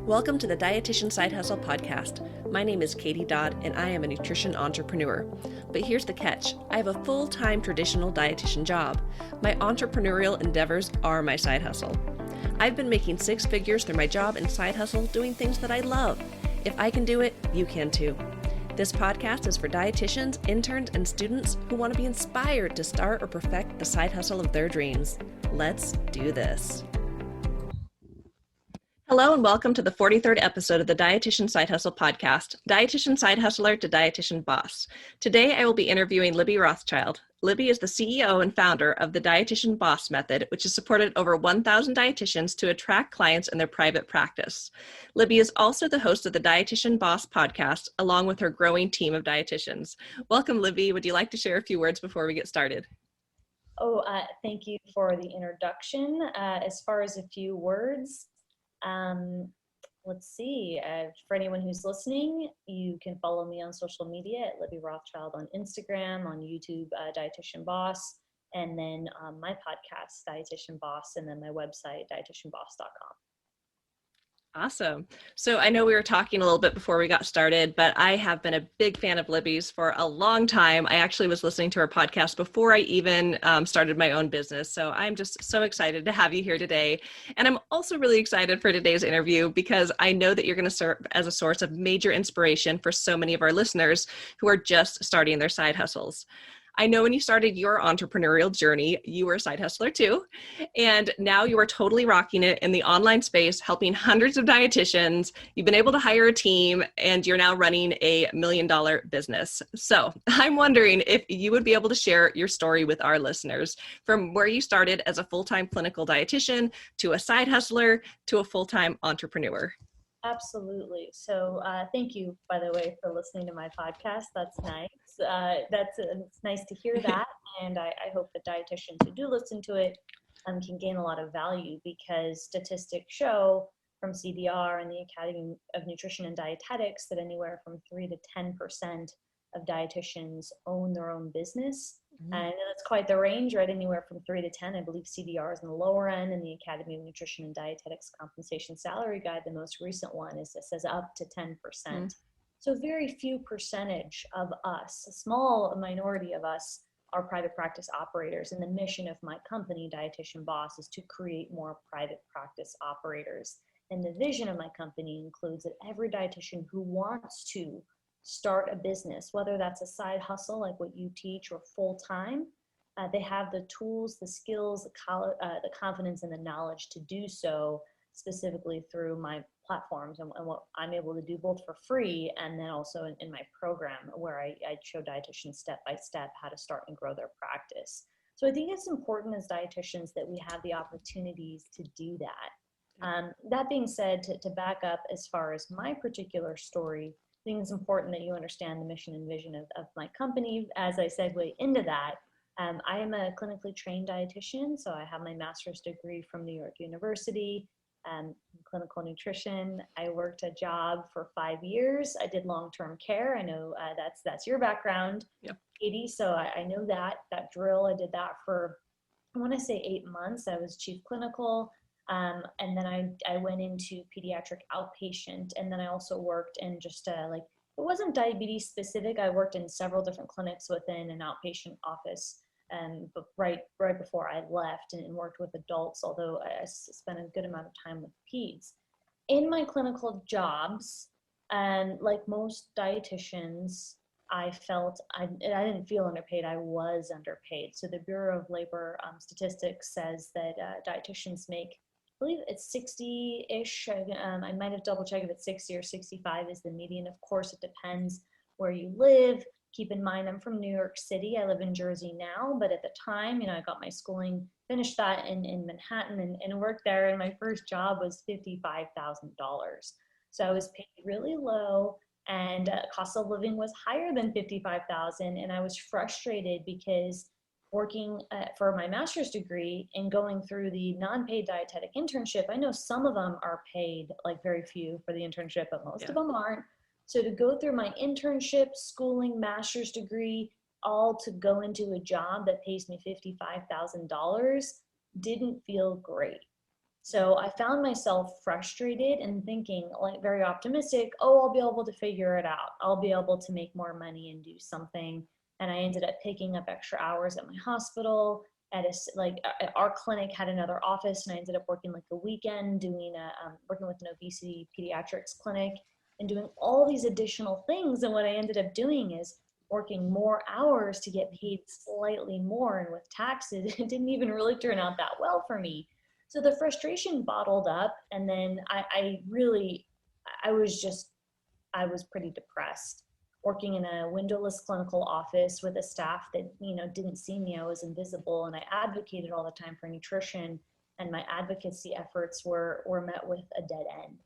Welcome to the Dietitian Side Hustle podcast. My name is Katie Dodd, and I am a nutrition entrepreneur. But here's the catch. I have a full-time traditional dietitian job. My entrepreneurial endeavors are my side hustle. I've been making six figures through my job and side hustle doing things that I love. If I can do it, you can too. This podcast is for dietitians, interns, and students who want to be inspired to start or perfect the side hustle of their dreams. Let's do this. Hello and welcome to the 43rd episode of the Dietitian Side Hustle podcast, Dietitian Side Hustler to Dietitian Boss. Today I will be interviewing Libby Rothschild. Libby is the CEO and founder of the Dietitian Boss Method, which has supported over 1,000 dietitians to attract clients in their private practice. Libby is also the host of the Dietitian Boss podcast, along with her growing team of dietitians. Welcome, Libby. Would you like to share a few words before we get started? Thank you for the introduction. As far as a few words, let's see, for anyone who's listening, you can follow me on social media at Libby Rothschild on Instagram, on YouTube, Dietitian Boss, and then my podcast, Dietitian Boss, and then my website, dietitianboss.com. Awesome. So I know we were talking a little bit before we got started, but I have been a big fan of Libby's for a long time. I actually was listening to her podcast before I even started my own business. So I'm just so excited to have you here today. And I'm also really excited for today's interview because I know that you're going to serve as a source of major inspiration for so many of our listeners who are just starting their side hustles. I know when you started your entrepreneurial journey, you were a side hustler too, and now you are totally rocking it in the online space, helping hundreds of dietitians. You've been able to hire a team, and you're now running a $1 million business. So I'm wondering if you would be able to share your story with our listeners, from where you started as a full-time clinical dietitian to a side hustler to a full-time entrepreneur. Absolutely. So thank you, by the way, for listening to my podcast. That's nice. It's nice to hear that. And I hope that dietitians who do listen to it can gain a lot of value, because statistics show from CDR and the Academy of Nutrition and Dietetics that anywhere from 3 to 10% of dietitians own their own business. And that's quite the range, right? Anywhere from 3 to 10. I believe CDR is in the lower end, and the Academy of Nutrition and Dietetics Compensation Salary Guide, the most recent one, says up to 10%. So very few percentage of us, a small minority of us, are private practice operators. And the mission of my company, Dietitian Boss, is to create more private practice operators. And the vision of my company includes that every dietitian who wants to start a business, whether that's a side hustle like what you teach or full-time, they have the tools, the skills, the confidence, and the knowledge to do so, specifically through my platforms and what I'm able to do both for free and then also in my program, where I show dietitians step by step how to start and grow their practice. So I think it's important as dietitians that we have the opportunities to do that. That being said, to back up as far as my particular story, I think it's important that you understand the mission and vision of my company. As I segue into that, I am a clinically trained dietitian, so I have my master's degree from New York University in clinical nutrition. I worked a job for 5 years. I did long-term care. I know that's your background, yep, Katie, so I know that drill. I did that for, I want to say 8 months. I was chief clinical. And then I went into pediatric outpatient, and then I also worked in just it wasn't diabetes specific. I worked in several different clinics within an outpatient office, but right before I left, and worked with adults, although I spent a good amount of time with peds. In my clinical jobs, and like most dietitians, I felt I didn't feel underpaid. I was underpaid. So the Bureau of Labor Statistics says that dietitians make, I believe it's 60-ish. I might have double checked if it's 60 or 65 is the median. Of course, it depends where you live. Keep in mind, I'm from New York City. I live in Jersey now, but at the time, I got my schooling, finished that in Manhattan, and worked there. And my first job was $55,000. So I was paid really low, and cost of living was higher than $55,000. And I was frustrated because working for my master's degree and going through the non-paid dietetic internship, I know some of them are paid, like very few for the internship, but most of them aren't. So to go through my internship, schooling, master's degree, all to go into a job that pays me $55,000 didn't feel great. So I found myself frustrated and thinking, like, very optimistic, oh, I'll be able to figure it out. I'll be able to make more money and do something. And I ended up picking up extra hours at my hospital. Our clinic had another office, and I ended up working like a weekend doing working with an obesity pediatrics clinic and doing all these additional things. And what I ended up doing is working more hours to get paid slightly more. And with taxes, it didn't even really turn out that well for me. So the frustration bottled up, and then I was pretty depressed, working in a windowless clinical office with a staff that, didn't see me. I was invisible, and I advocated all the time for nutrition, and my advocacy efforts were met with a dead end.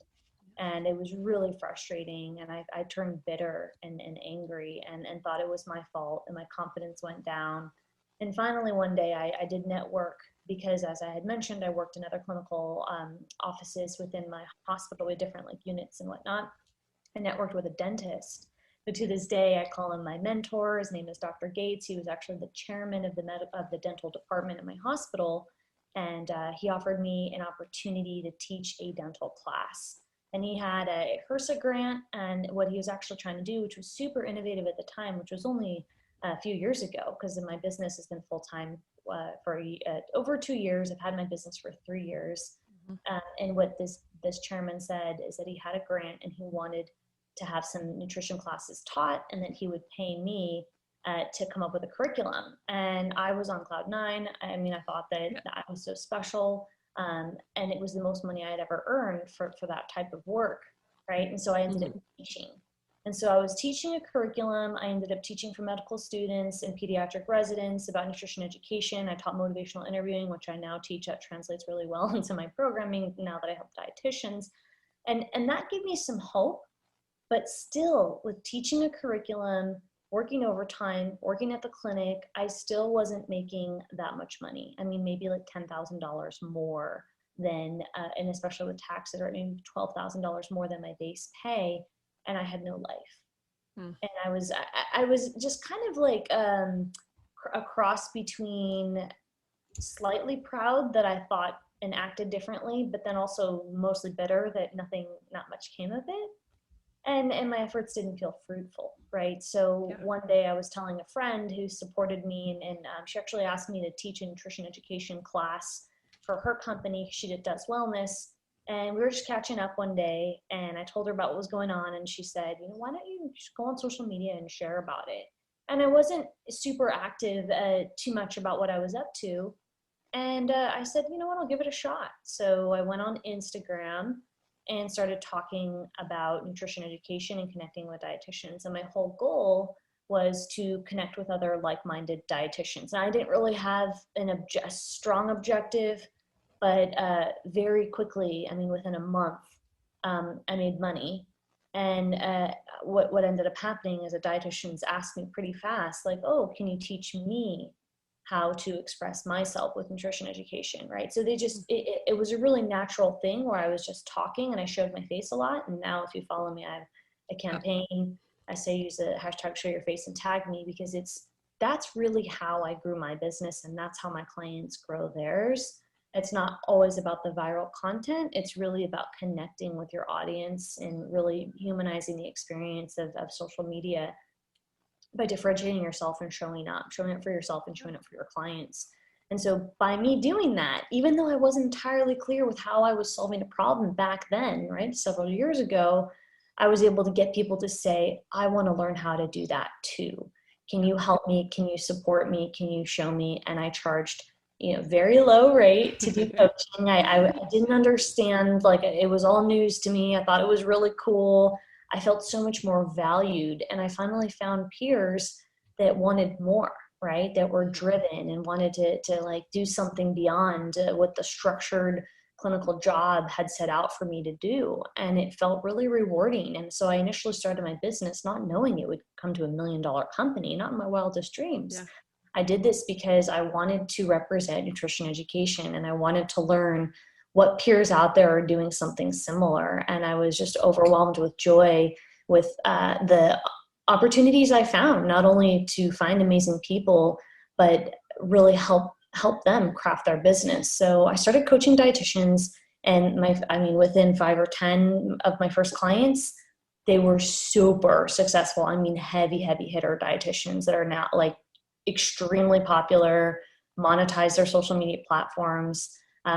And it was really frustrating, and I turned bitter and angry and thought it was my fault, and my confidence went down. And finally, one day I did network, because as I had mentioned, I worked in other clinical offices within my hospital with different units and whatnot. I networked with a dentist, but to this day, I call him my mentor. His name is Dr. Gates. He was actually the chairman of the dental department in my hospital. And he offered me an opportunity to teach a dental class. And he had a HRSA grant, and what he was actually trying to do, which was super innovative at the time, which was only a few years ago, because my business has been full-time for over 2 years. I've had my business for 3 years. And what this chairman said is that he had a grant, and he wanted to have some nutrition classes taught, and that he would pay me to come up with a curriculum. And I was on cloud nine. I mean, I thought that I was so special. And it was the most money I had ever earned for that type of work, right? And so I ended up teaching. And so I was teaching a curriculum. I ended up teaching for medical students and pediatric residents about nutrition education. I taught motivational interviewing, which I now teach. That translates really well into my programming now that I help dietitians. And that gave me some hope. But still, with teaching a curriculum, working overtime, working at the clinic, I still wasn't making that much money. I mean, maybe like $10,000 more than, and especially with taxes, or maybe $12,000 more than my base pay, and I had no life. And I was just kind of like a cross between slightly proud that I thought and acted differently, but then also mostly bitter that not much came of it. And my efforts didn't feel fruitful, right? So one day I was telling a friend who supported me, and she actually asked me to teach a nutrition education class for her company. She does wellness. And we were just catching up one day, and I told her about what was going on. And she said, why don't you just go on social media and share about it? And I wasn't super active too much about what I was up to. And I said, you know what, I'll give it a shot. So I went on Instagram and started talking about nutrition education and connecting with dietitians. And my whole goal was to connect with other like-minded dietitians. And I didn't really have a strong objective, but very quickly, I mean, within a month, I made money. And what ended up happening is that dietitians asked me pretty fast, like, oh, can you teach me how to express myself with nutrition education, right? So it was a really natural thing where I was just talking, and I showed my face a lot. And now if you follow me, I have a campaign. I say use the hashtag show your face and tag me, because that's really how I grew my business, and that's how my clients grow theirs. It's not always about the viral content. It's really about connecting with your audience and really humanizing the experience of social media by differentiating yourself and showing up for yourself and showing up for your clients. And so by me doing that, even though I wasn't entirely clear with how I was solving a problem back then, right, several years ago, I was able to get people to say, I want to learn how to do that too. Can you help me? Can you support me? Can you show me? And I charged, very low rate to do coaching. I didn't understand, it was all news to me. I thought it was really cool. I felt so much more valued, and I finally found peers that wanted more, right? That were driven and wanted to do something beyond what the structured clinical job had set out for me to do. And it felt really rewarding. And so I initially started my business not knowing it would come to $1 million company, not in my wildest dreams. Yeah. I did this because I wanted to represent nutrition education, and I wanted to learn what peers out there are doing something similar. And I was just overwhelmed with joy with the opportunities I found, not only to find amazing people, but really help them craft their business. So I started coaching dietitians And within 5 or 10 of my first clients, they were super successful. I mean, heavy hitter dietitians that are now like extremely popular, monetize their social media platforms.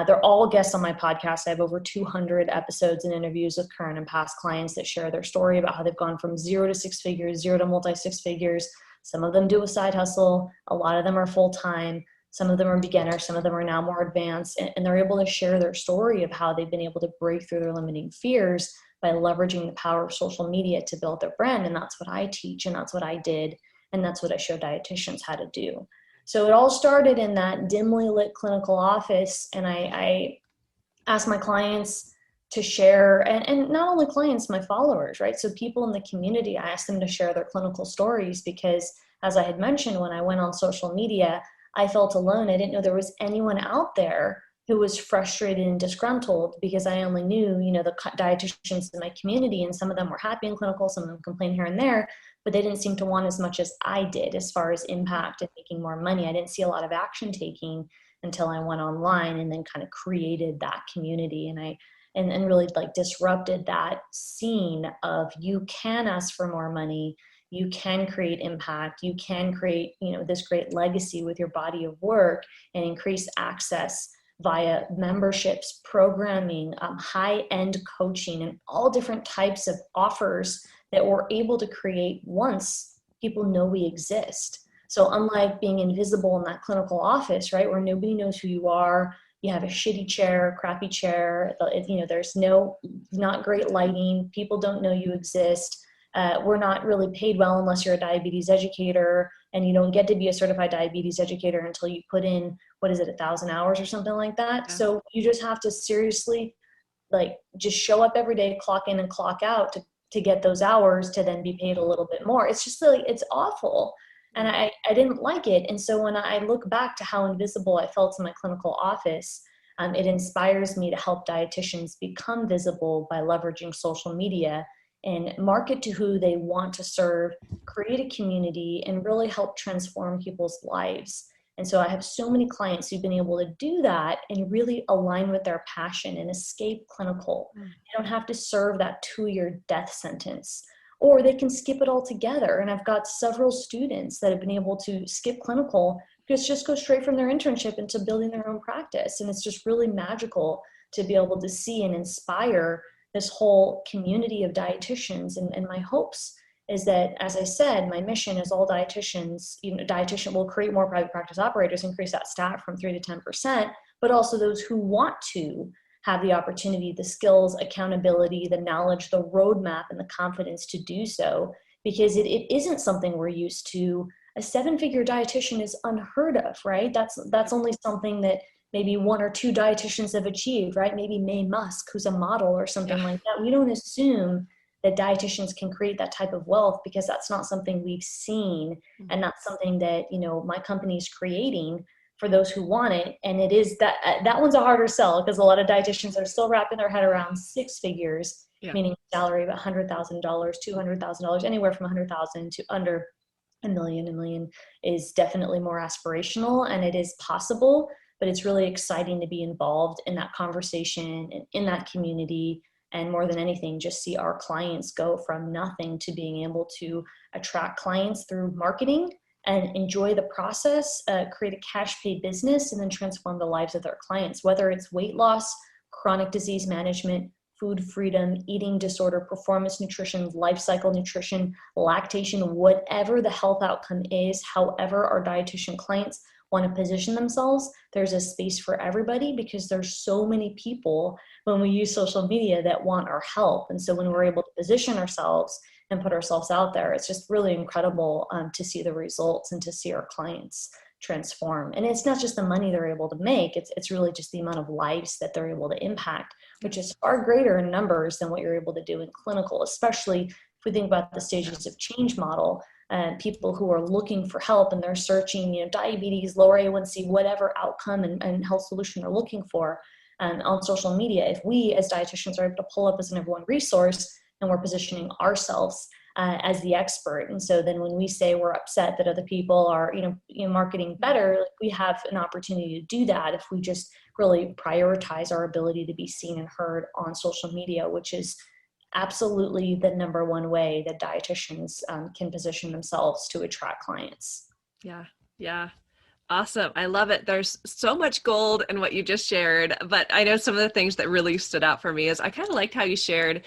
They're all guests on my podcast. I have over 200 episodes and interviews with current and past clients that share their story about how they've gone from 0 to 6 figures, 0 to multi 6 figures. Some of them do a side hustle. A lot of them are full-time. Some of them are beginners. Some of them are now more advanced, and they're able to share their story of how they've been able to break through their limiting fears by leveraging the power of social media to build their brand. And that's what I teach, and that's what I did, and that's what I show dietitians how to do. So it all started in that dimly lit clinical office, and I asked my clients to share, and not only clients, my followers, right? So people in the community, I asked them to share their clinical stories because, as I had mentioned, when I went on social media, I felt alone. I didn't know there was anyone out there who was frustrated and disgruntled, because I only knew, the dietitians in my community, and some of them were happy in clinical, some of them complained here and there, but they didn't seem to want as much as I did as far as impact and making more money. I didn't see a lot of action taking until I went online and then kind of created that community. And really like disrupted that scene of, you can ask for more money, you can create impact, you can create, this great legacy with your body of work, and increase access via memberships, programming, high-end coaching, and all different types of offers that we're able to create once people know we exist. So unlike being invisible in that clinical office, right, where nobody knows who you are, you have a shitty chair, crappy chair, there's not great lighting, people don't know you exist. We're not really paid well unless you're a diabetes educator, and you don't get to be a certified diabetes educator until you put in, 1,000 hours or something like that. Yeah. So you just have to seriously, just show up every day, clock in and clock out to get those hours to then be paid a little bit more. It's just it's awful. And I didn't like it. And so when I look back to how invisible I felt in my clinical office, it inspires me to help dietitians become visible by leveraging social media and market to who they want to serve, create a community, and really help transform people's lives. And so I have so many clients who've been able to do that and really align with their passion and escape clinical. They don't have to serve that 2-year death sentence, or they can skip it altogether. And I've got several students that have been able to skip clinical because just go straight from their internship into building their own practice. And it's just really magical to be able to see and inspire this whole community of dietitians. And my hopes is that, as I said, my mission is all dietitians, dietitian will create more private practice operators, increase that stat from 3 to 10%, but also those who want to have the opportunity, the skills, accountability, the knowledge, the roadmap, and the confidence to do so, because it isn't something we're used to. A 7-figure dietitian is unheard of, right? That's only something that maybe 1 or 2 dietitians have achieved, right? Maybe Mae Musk, who's a model or something like that. We don't assume that dietitians can create that type of wealth because that's not something we've seen, and not something that, my company is creating for those who want it. And it is that one's a harder sell, because a lot of dietitians are still wrapping their head around 6 figures, meaning salary of $100,000, $200,000, anywhere from $100,000 to under $1 million. $1 million is definitely more aspirational, and it is possible, but it's really exciting to be involved in that conversation and in that community. And more than anything, just see our clients go from nothing to being able to attract clients through marketing and enjoy the process, create a cash pay business, and then transform the lives of their clients, whether it's weight loss, chronic disease management, food freedom, eating disorder, performance nutrition, life cycle nutrition, lactation, whatever the health outcome is, however our dietitian clients want to position themselves, there's a space for everybody, because there's so many people when we use social media that want our help. And so when we're able to position ourselves and put ourselves out there, it's just really incredible to see the results and to see our clients transform. And it's not just the money they're able to make, it's really just the amount of lives that they're able to impact, which is far greater in numbers than what you're able to do in clinical, especially if we think about the stages of change model. People who are looking for help and they're searching, diabetes, lower A1C, whatever outcome and health solution they're looking for on social media. If we as dietitians are able to pull up as a number one resource, and we're positioning ourselves as the expert. And so then when we say we're upset that other people are, marketing better, like, we have an opportunity to do that if we just really prioritize our ability to be seen and heard on social media, which is absolutely the number one way that dietitians can position themselves to attract clients. Yeah. Yeah. Awesome. I love it. There's so much gold in what you just shared, but I know some of the things that really stood out for me is I kind of liked how you shared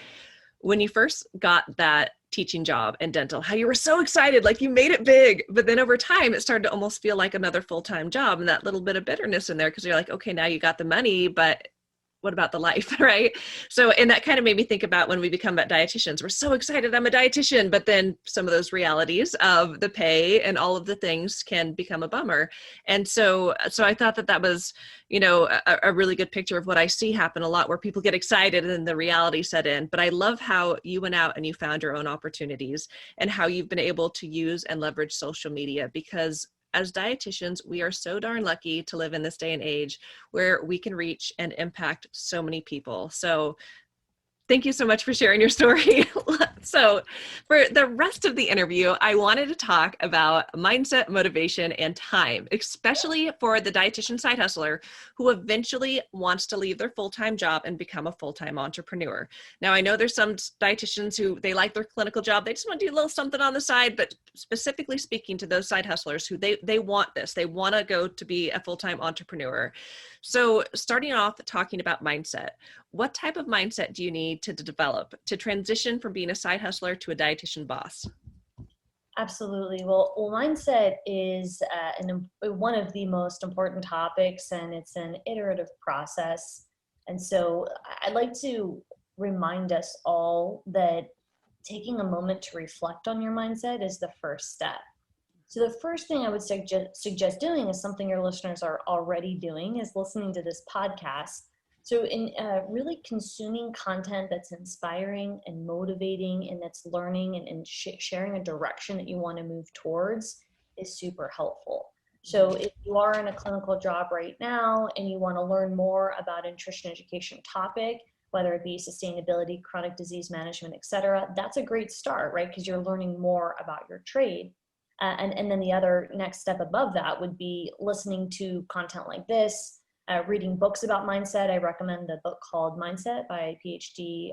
when you first got that teaching job in dental, how you were so excited, like you made it big, but then over time it started to almost feel like another full-time job, and that little bit of bitterness in there because you're like, okay, now you got the money, but what about the life, right? So, and that kind of made me think about when we become dietitians, we're so excited, I'm a dietitian, but then some of those realities of the pay and all of the things can become a bummer. And so I thought that was, a really good picture of what I see happen a lot, where people get excited and then the reality set in. But I love how you went out and you found your own opportunities and how you've been able to use and leverage social media, because as dietitians, we are so darn lucky to live in this day and age where we can reach and impact so many people. So thank you so much for sharing your story. So for the rest of the interview, I wanted to talk about mindset, motivation, and time, especially for the dietitian side hustler who eventually wants to leave their full-time job and become a full-time entrepreneur. Now, I know there's some dietitians who they like their clinical job. They just want to do a little something on the side, but specifically speaking to those side hustlers who they want this, they want to go to be a full-time entrepreneur. So starting off talking about mindset, what type of mindset do you need to develop to transition from being a side hustler to a dietitian boss? Absolutely. Well, mindset is one of the most important topics, and it's an iterative process. And so I'd like to remind us all that taking a moment to reflect on your mindset is the first step. So the first thing I would suggest doing is something your listeners are already doing, is listening to this podcast. So in really consuming content that's inspiring and motivating and that's learning and sharing a direction that you want to move towards is super helpful. So if you are in a clinical job right now and you want to learn more about a nutrition education topic, whether it be sustainability, chronic disease management, et cetera, that's a great start, right? Because you're learning more about your trade. And then the other next step above that would be listening to content like this, reading books about mindset. I recommend the book called Mindset by PhD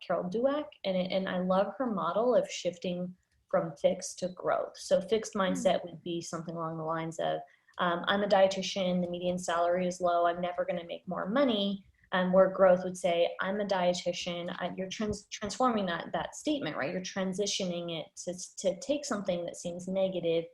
Carol Dweck. And I love her model of shifting from fixed to growth. So fixed mindset would be something along the lines of, I'm a dietitian, the median salary is low, I'm never going to make more money. Where growth would say, I'm a dietitian. You're transforming that statement, right? You're transitioning it to take something that seems negative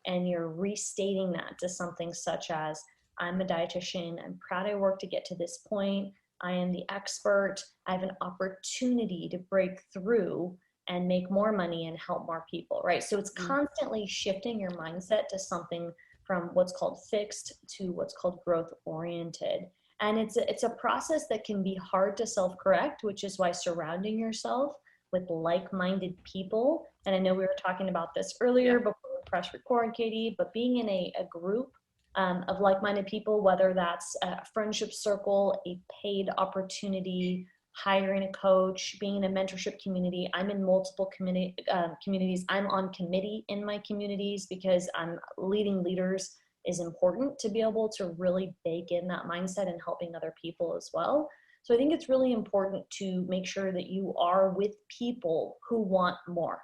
and you're restating that to something such as, I'm a dietitian. I'm proud I worked to get to this point. I am the expert. I have an opportunity to break through and make more money and help more people, right? So it's constantly shifting your mindset to something from what's called fixed to what's called growth oriented. And it's a process that can be hard to self-correct, which is why surrounding yourself with like-minded people, and I know we were talking about this earlier before we press record, Katie, but being in a group of like-minded people, whether that's a friendship circle, a paid opportunity, hiring a coach, being in a mentorship community. I'm in multiple communities. I'm on committee in my communities because I'm leading leaders is important to be able to really bake in that mindset and helping other people as well. So I think it's really important to make sure that you are with people who want more.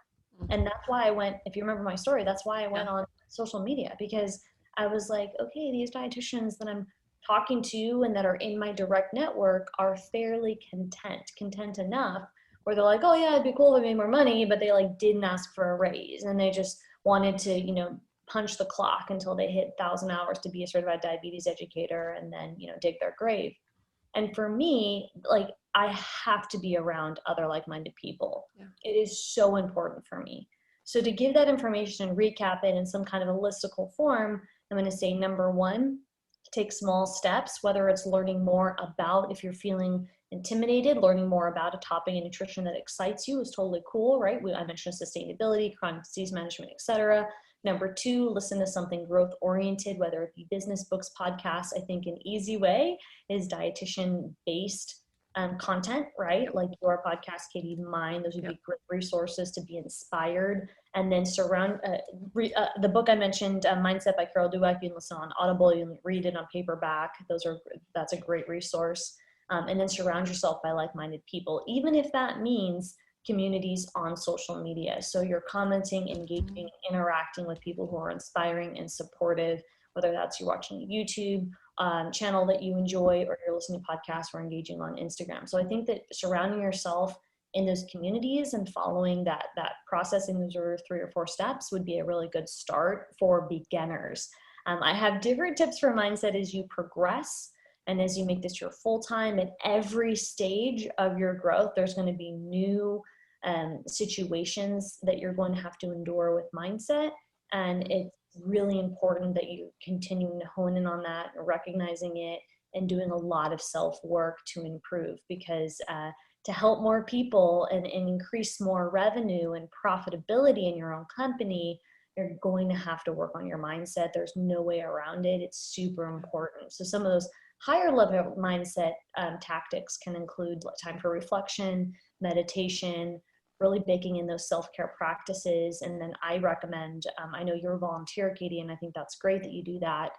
And that's why I went, if you remember my story, that's why I went on social media, because I was like, okay, these dietitians that I'm talking to and that are in my direct network are fairly content enough where they're like, oh yeah, it'd be cool if I made more money, but they like didn't ask for a raise and they just wanted to, punch the clock until they hit 1,000 hours to be a certified diabetes educator and then, dig their grave. And for me, like, I have to be around other like-minded people. Yeah. It is so important for me. So to give that information and recap it in some kind of a listicle form, I'm going to say, number one, take small steps, whether it's learning more about, if you're feeling intimidated, learning more about a topic in nutrition that excites you is totally cool, right? I mentioned sustainability, chronic disease management, et cetera. Number two, listen to something growth oriented, whether it be business, books, podcasts. I think an easy way is dietitian based content, right? Like your podcast, Katie, mine, those would Yep. be great resources to be inspired. And then surround the book I mentioned, Mindset by Carol Dweck. You can listen on Audible, you can read it on paperback. That's a great resource. And then surround yourself by like-minded people, even if that means communities on social media. So you're commenting, engaging, interacting with people who are inspiring and supportive, whether that's you're watching a YouTube channel that you enjoy, or you're listening to podcasts or engaging on Instagram. So I think that surrounding yourself in those communities and following that process in those 3 or 4 steps would be a really good start for beginners. I have different tips for mindset as you progress. And as you make this your full-time, at every stage of your growth, there's going to be new situations that you're going to have to endure with mindset. And it's really important that you continue to hone in on that, recognizing it, and doing a lot of self-work to improve, because to help more people and increase more revenue and profitability in your own company, you're going to have to work on your mindset. There's no way around it. It's super important. So some of those higher level mindset tactics can include time for reflection, meditation, really baking in those self-care practices. And then I recommend, I know you're a volunteer, Katie, and I think that's great that you do that.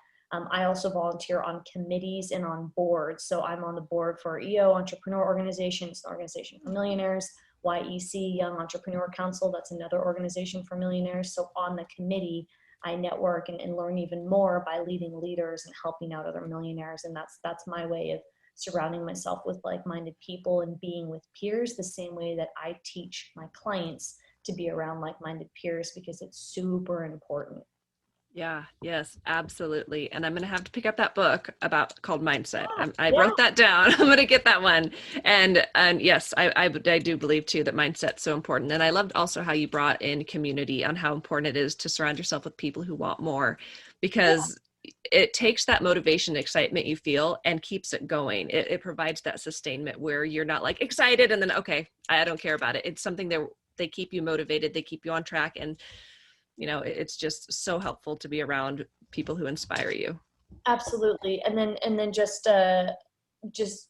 I also volunteer on committees and on boards. So I'm on the board for EO Entrepreneur Organization, it's an organization for millionaires. YEC, Young Entrepreneur Council, that's another organization for millionaires. So on the committee, I network and learn even more by leading leaders and helping out other millionaires. And that's my way of surrounding myself with like-minded people and being with peers, the same way that I teach my clients to be around like-minded peers, because it's super important. Yeah, yes, absolutely. And I'm going to have to pick up that book called Mindset. I Yeah. wrote that down. I'm going to get that one. And yes, I do believe too that mindset's so important. And I loved also how you brought in community, on how important it is to surround yourself with people who want more, because it takes that motivation and excitement you feel and keeps it going. It provides that sustainment where you're not like excited and then, okay, I don't care about it. It's something that they keep you motivated, they keep you on track. And it's just so helpful to be around people who inspire you. Absolutely. And then just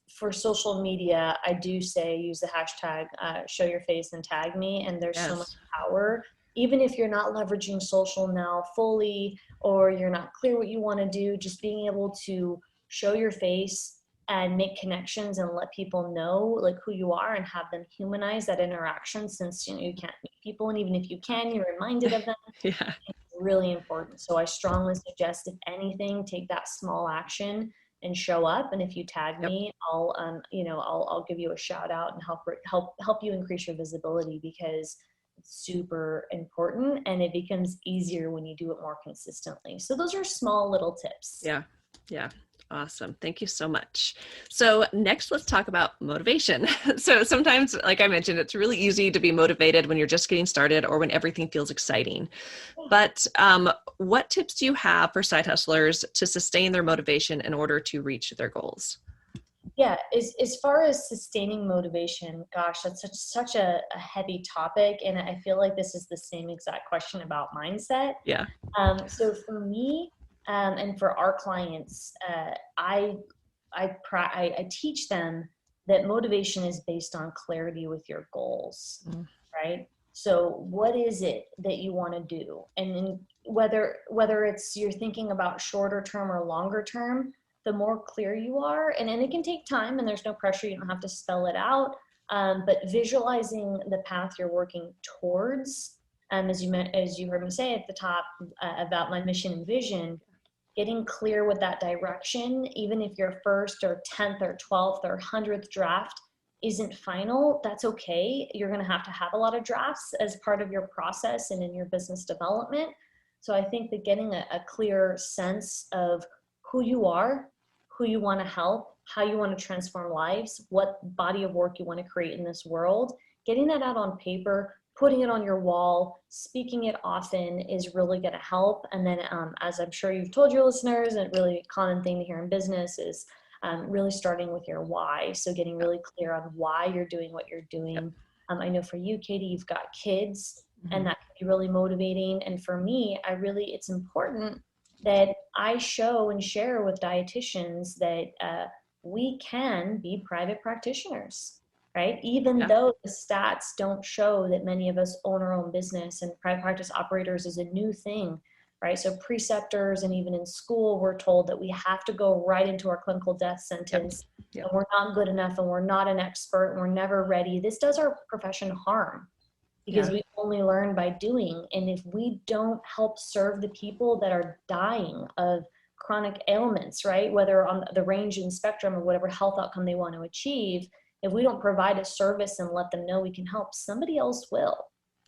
for social media, I do say use the hashtag show your face and tag me. And there's so much power, even if you're not leveraging social now fully, or you're not clear what you want to do, just being able to show your face and make connections and let people know like who you are and have them humanize that interaction, since you can't meet people, and even if you can, you're reminded of them. Yeah. It's really important. So I strongly suggest, if anything, take that small action and show up. And if you tag me, I'll give you a shout out and help you increase your visibility, because it's super important and it becomes easier when you do it more consistently. So those are small little tips. Yeah. Yeah. Awesome. Thank you so much. So next, let's talk about motivation. So sometimes, like I mentioned, it's really easy to be motivated when you're just getting started or when everything feels exciting. But what tips do you have for side hustlers to sustain their motivation in order to reach their goals? Yeah, as far as sustaining motivation, gosh, that's such a heavy topic. And I feel like this is the same exact question about mindset. Yeah. So for me, and for our clients, I teach them that motivation is based on clarity with your goals, right? So what is it that you want to do? And then whether it's you're thinking about shorter term or longer term, the more clear you are, and it can take time, and there's no pressure, you don't have to spell it out, but visualizing the path you're working towards, as you heard me say at the top about my mission and vision, getting clear with that direction, even if your first or 10th or 12th or 100th draft isn't final, that's okay. You're going to have a lot of drafts as part of your process and in your business development. So I think that getting a clear sense of who you are, who you want to help, how you want to transform lives, what body of work you want to create in this world, getting that out on paper, putting it on your wall, speaking it often is really going to help. And then as I'm sure you've told your listeners, a really common thing to hear in business is really starting with your why. So getting really clear on why you're doing what you're doing. Yep. I know for you, Katie, you've got kids, and that can be really motivating. And for me, it's important that I show and share with dietitians that we can be private practitioners, right? Even Yeah. though the stats don't show that many of us own our own business, and private practice operators is a new thing, right? So preceptors and even in school, we're told that we have to go right into our clinical death Yep. sentence, Yep. and we're not good enough, and we're not an expert, and we're never ready. This does our profession harm because Yeah. we only learn by doing. And if we don't help serve the people that are dying of chronic ailments, right, whether on the range and spectrum of whatever health outcome they want to achieve, if we don't provide a service and let them know we can help, somebody else will.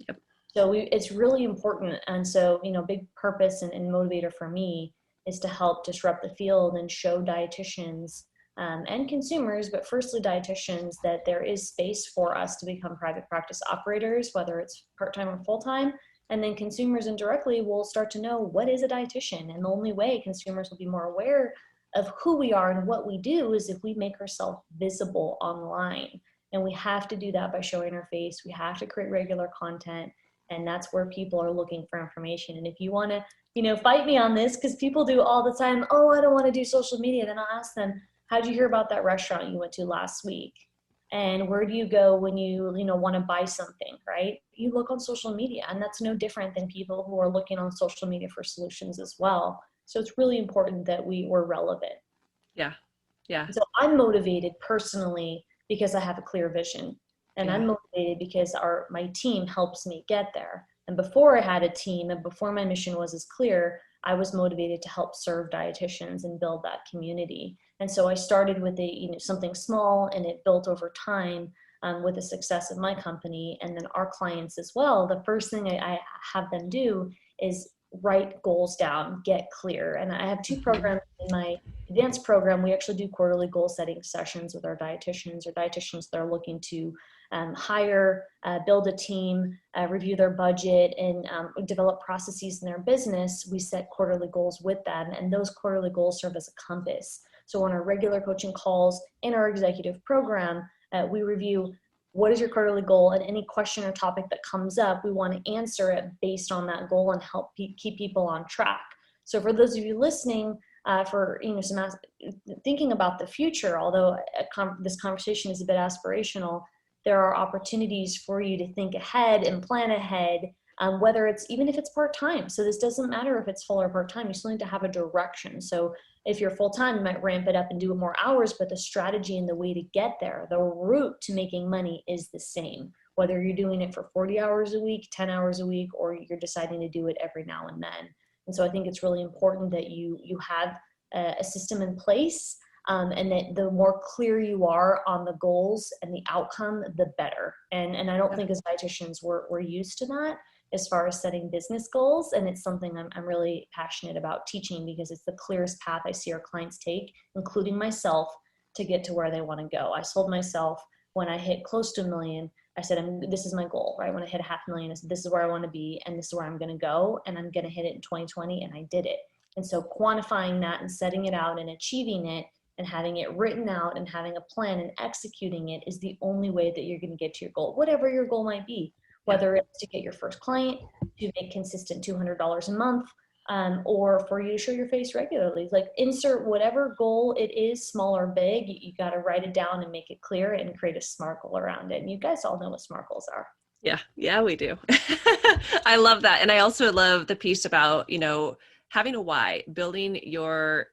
Yep. So it's really important. And so, big purpose and motivator for me is to help disrupt the field and show dietitians and consumers, but firstly dietitians, that there is space for us to become private practice operators, whether it's part-time or full-time. And then consumers indirectly will start to know, what is a dietitian? And the only way consumers will be more aware of who we are and what we do is if we make ourselves visible online. And we have to do that by showing our face. We have to create regular content. And that's where people are looking for information. And if you want to, fight me on this, because people do all the time, oh, I don't want to do social media. Then I'll ask them, how'd you hear about that restaurant you went to last week? And where do you go when you want to buy something, right? You look on social media, and that's no different than people who are looking on social media for solutions as well. So it's really important that we're relevant. Yeah. Yeah. So I'm motivated personally because I have a clear vision, and Yeah. I'm motivated because my team helps me get there. And before I had a team and before my mission was as clear, I was motivated to help serve dietitians and build that community. And so I started with something small, and it built over time with the success of my company and then our clients as well. The first thing I have them do is write goals down, get clear. And I have two programs in my advanced program. We actually do quarterly goal setting sessions with our dietitians or dietitians that are looking to hire, build a team, review their budget, and develop processes in their business. We set quarterly goals with them, and those quarterly goals serve as a compass. So on our regular coaching calls in our executive program, we review what is your quarterly goal, and any question or topic that comes up, we want to answer it based on that goal and help keep people on track. So for those of you listening, for thinking about the future, although this conversation is a bit aspirational, there are opportunities for you to think ahead and plan ahead, whether it's even if it's part-time. So this doesn't matter if it's full or part-time, you still need to have a direction. So if you're full-time, you might ramp it up and do more hours, but the strategy and the way to get there, the route to making money is the same, whether you're doing it for 40 hours a week, 10 hours a week, or you're deciding to do it every now and then. And so I think it's really important that you have a system in place, and that the more clear you are on the goals and the outcome, the better. And I don't think as dietitians we're used to that as far as setting business goals. And it's something I'm really passionate about teaching, because it's the clearest path I see our clients take, including myself, to get to where they want to go. I sold myself when I hit close to $1 million. I said, this is my goal, right? When I hit $500,000, I said, this is where I want to be, and this is where I'm going to go, and I'm going to hit it in 2020, and I did it. And so quantifying that and setting it out and achieving it and having it written out and having a plan and executing it is the only way that you're going to get to your goal, whatever your goal might be, whether it's to get your first client, to make consistent $200 a month, or for you to show your face regularly. Like, insert whatever goal it is, small or big, you got to write it down and make it clear and create a SMART goal around it. And you guys all know what SMART goals are. Yeah, we do. I love that. And I also love the piece about, having a why, building your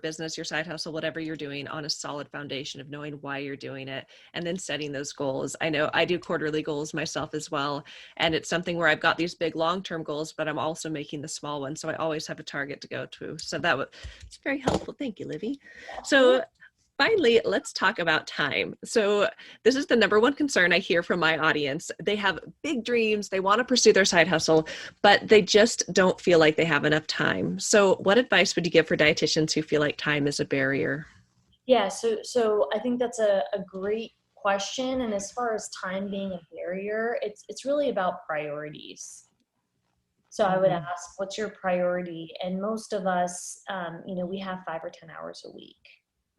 business, your side hustle, whatever you're doing, on a solid foundation of knowing why you're doing it, and then setting those goals. I know I do quarterly goals myself as well. And it's something where I've got these big long-term goals, but I'm also making the small ones. So I always have a target to go to. So it's very helpful. Thank you, Libby. So finally, let's talk about time. So this is the number one concern I hear from my audience. They have big dreams. They want to pursue their side hustle, but they just don't feel like they have enough time. So what advice would you give for dietitians who feel like time is a barrier? Yeah, so I think that's a great question. And as far as time being a barrier, it's really about priorities. So I would ask, what's your priority? And most of us, we have 5 or 10 hours a week,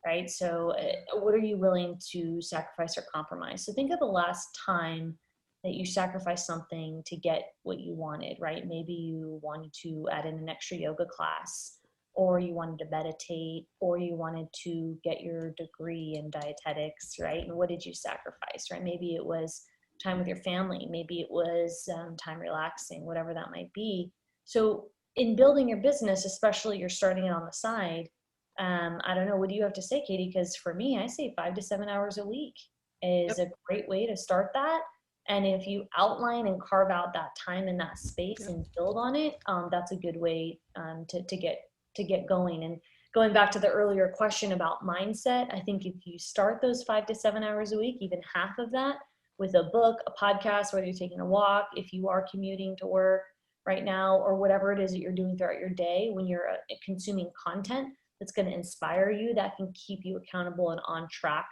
right? So what are you willing to sacrifice or compromise? So think of the last time that you sacrificed something to get what you wanted, right? Maybe you wanted to add in an extra yoga class, or you wanted to meditate, or you wanted to get your degree in dietetics, right? And what did you sacrifice, right? Maybe it was time with your family, maybe it was time relaxing, whatever that might be. So in building your business, especially you're starting it on the side, I don't know, what do you have to say, Katie? Because for me, I say 5 to 7 hours a week is a great way to start that. And if you outline and carve out that time in that space and build on it, that's a good way to get going. And going back to the earlier question about mindset, I think if you start those 5 to 7 hours a week, even half of that, with a book, a podcast, whether you're taking a walk, if you are commuting to work right now, or whatever it is that you're doing throughout your day, when you're consuming content that's going to inspire you, that can keep you accountable and on track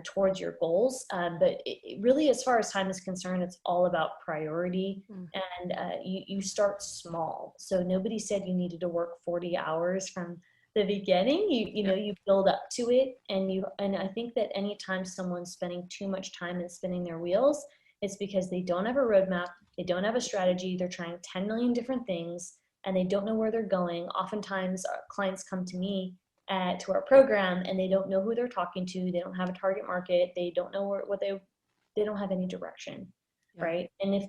towards your goals. But it really, as far as time is concerned, it's all about priority. And you start small. So nobody said you needed to work 40 hours from the beginning. You build up to it. And I think that anytime someone's spending too much time and spinning their wheels, it's because they don't have a roadmap. They don't have a strategy. They're trying 10 million different things and they don't know where they're going. Oftentimes our clients come to me to our program and they don't know who they're talking to. They don't have a target market. They don't know they don't have any direction, right? And if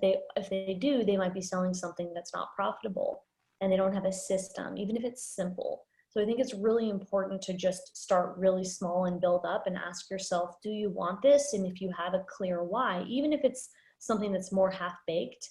they do, they might be selling something that's not profitable and they don't have a system, even if it's simple. So I think it's really important to just start really small and build up and ask yourself, do you want this? And if you have a clear why, even if it's something that's more half-baked,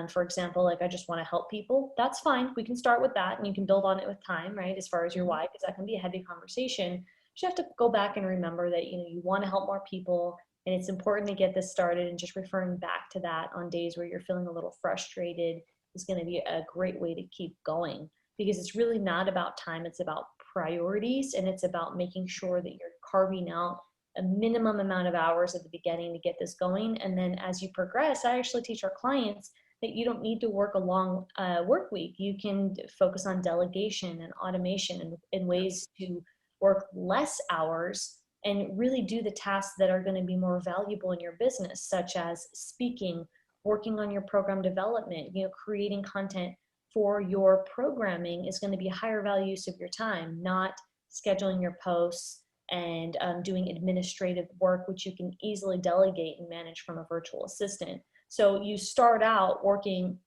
for example, like I just want to help people, that's fine. We can start with that and you can build on it with time, right? As far as your why, because that can be a heavy conversation. You have to go back and remember that, you want to help more people and it's important to get this started, and just referring back to that on days where you're feeling a little frustrated is going to be a great way to keep going, because it's really not about time. It's about priorities, and it's about making sure that you're carving out a minimum amount of hours at the beginning to get this going. And then as you progress, I actually teach our clients that you don't need to work a long work week. You can focus on delegation and automation and ways to work less hours and really do the tasks that are going to be more valuable in your business, such as speaking, working on your program development, creating content for your programming is going to be a higher value use of your time, not scheduling your posts and doing administrative work, which you can easily delegate and manage from a virtual assistant. So you start out working,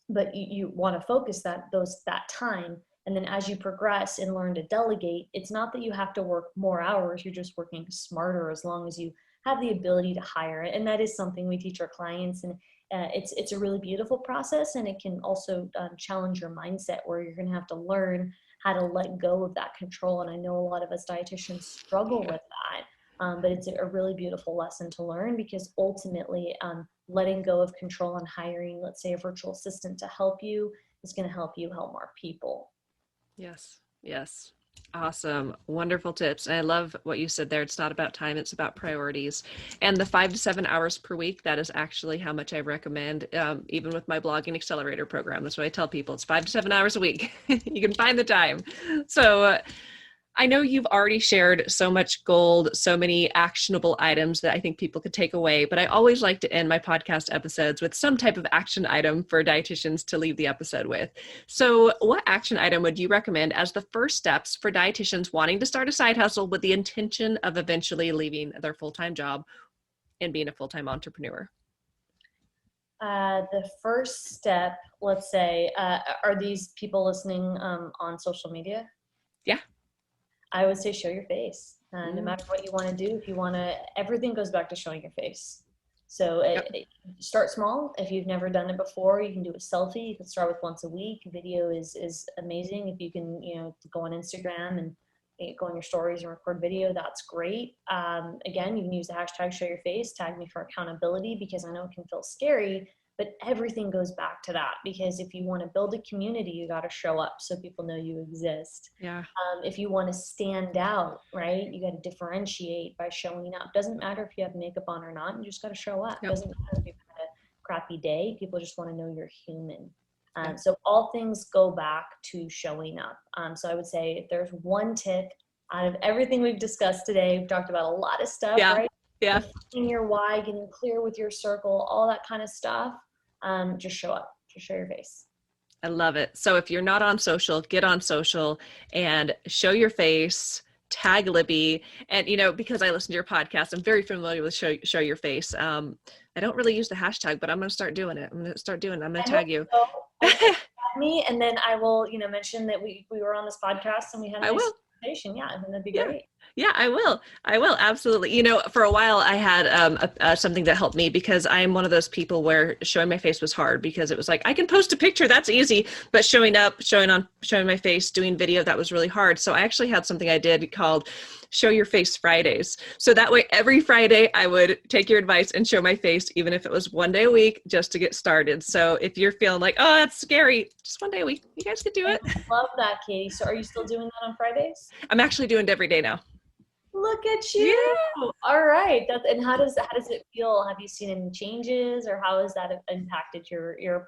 but you want to focus that time. And then as you progress and learn to delegate, it's not that you have to work more hours, you're just working smarter as long as you have the ability to hire it. And that is something we teach our clients. And it's a really beautiful process, and it can also challenge your mindset, where you're going to have to learn how to let go of that control. And I know a lot of us dietitians struggle with that, but it's a really beautiful lesson to learn, because ultimately letting go of control and hiring, let's say, a virtual assistant to help you is going to help you help more people. Yes. Awesome. Wonderful tips. And I love what you said there. It's not about time, it's about priorities. And the 5 to 7 hours per week, that is actually how much I recommend, even with my blogging accelerator program. That's what I tell people. It's 5 to 7 hours a week. You can find the time. So I know you've already shared so much gold, so many actionable items that I think people could take away, but I always like to end my podcast episodes with some type of action item for dietitians to leave the episode with. So what action item would you recommend as the first steps for dietitians wanting to start a side hustle with the intention of eventually leaving their full-time job and being a full-time entrepreneur? The first step, let's say, are these people listening on social media? Yeah. I would say show your face. No matter what you want to do, if you want to, everything goes back to showing your face. So start small. If you've never done it before, you can do a selfie. You can start with once a week. Video is amazing. If you can, go on Instagram and go on your stories and record video, that's great. Again, you can use the hashtag show your face, tag me for accountability, because I know it can feel scary, but everything goes back to that. Because if you want to build a community, you got to show up so people know you exist. Yeah. If you want to stand out, right, you got to differentiate by showing up. Doesn't matter if you have makeup on or not. You just got to show up. Doesn't matter if you've had a crappy day. People just want to know you're human. So all things go back to showing up. So I would say if there's one tip out of everything we've discussed today, we've talked about a lot of stuff, right? Yeah. Finding your why, getting clear with your circle, all that kind of stuff. Just show up. Just show your face. I love it. So if you're not on social, get on social and show your face, tag Libby. And, because I listen to your podcast, I'm very familiar with show your face. I don't really use the hashtag, but I'm going to start doing it. I'm going to tag you. So. Tag me, and then I will, mention that we were on this podcast and we had a nice conversation. Yeah, I think that'd be great. Yeah, I will. Absolutely. For a while I had something that helped me, because I'm one of those people where showing my face was hard, because it was like, I can post a picture, that's easy, but showing my face, doing video, that was really hard. So I actually had something I did called Show Your Face Fridays. So that way every Friday I would take your advice and show my face, even if it was one day a week, just to get started. So if you're feeling like, oh, that's scary, just one day a week, you guys could do it. I love that, Katie. So are you still doing that on Fridays? I'm actually doing it every day now. Look at you. Yeah. All right. And how does it feel? Have you seen any changes, or how has that impacted your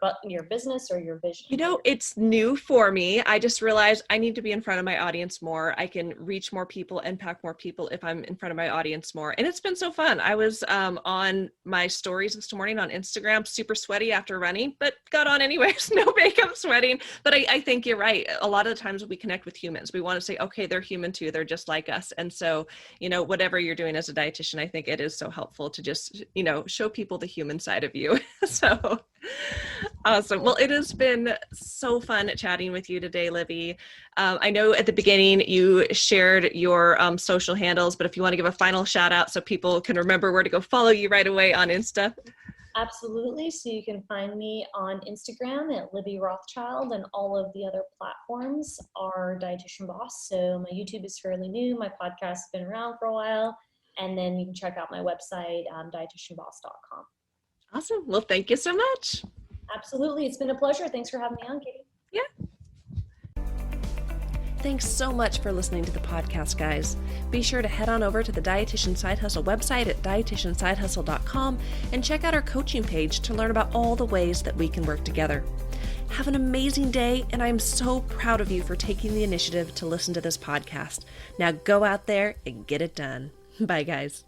business or your vision? It's new for me. I just realized I need to be in front of my audience more. I can reach more people, impact more people if I'm in front of my audience more. And it's been so fun. I was on my stories this morning on Instagram, super sweaty after running, but got on anyways, no makeup, sweating. But I think you're right. A lot of the times we connect with humans. We want to say, okay, they're human too. They're just like us. And so whatever you're doing as a dietitian, I think it is so helpful to just, show people the human side of you. So awesome. Well, it has been so fun chatting with you today, Libby. I know at the beginning you shared your social handles, but if you want to give a final shout out so people can remember where to go follow you right away on Insta. Absolutely. So you can find me on Instagram at Libby Rothschild, and all of the other platforms are Dietitian Boss. So my YouTube is fairly new. My podcast has been around for a while. And then you can check out my website, dietitianboss.com. Awesome. Well, thank you so much. Absolutely. It's been a pleasure. Thanks for having me on, Katie. Yeah. Thanks so much for listening to the podcast, guys. Be sure to head on over to the Dietitian Side Hustle website at dietitiansidehustle.com and check out our coaching page to learn about all the ways that we can work together. Have an amazing day, and I'm so proud of you for taking the initiative to listen to this podcast. Now go out there and get it done. Bye, guys.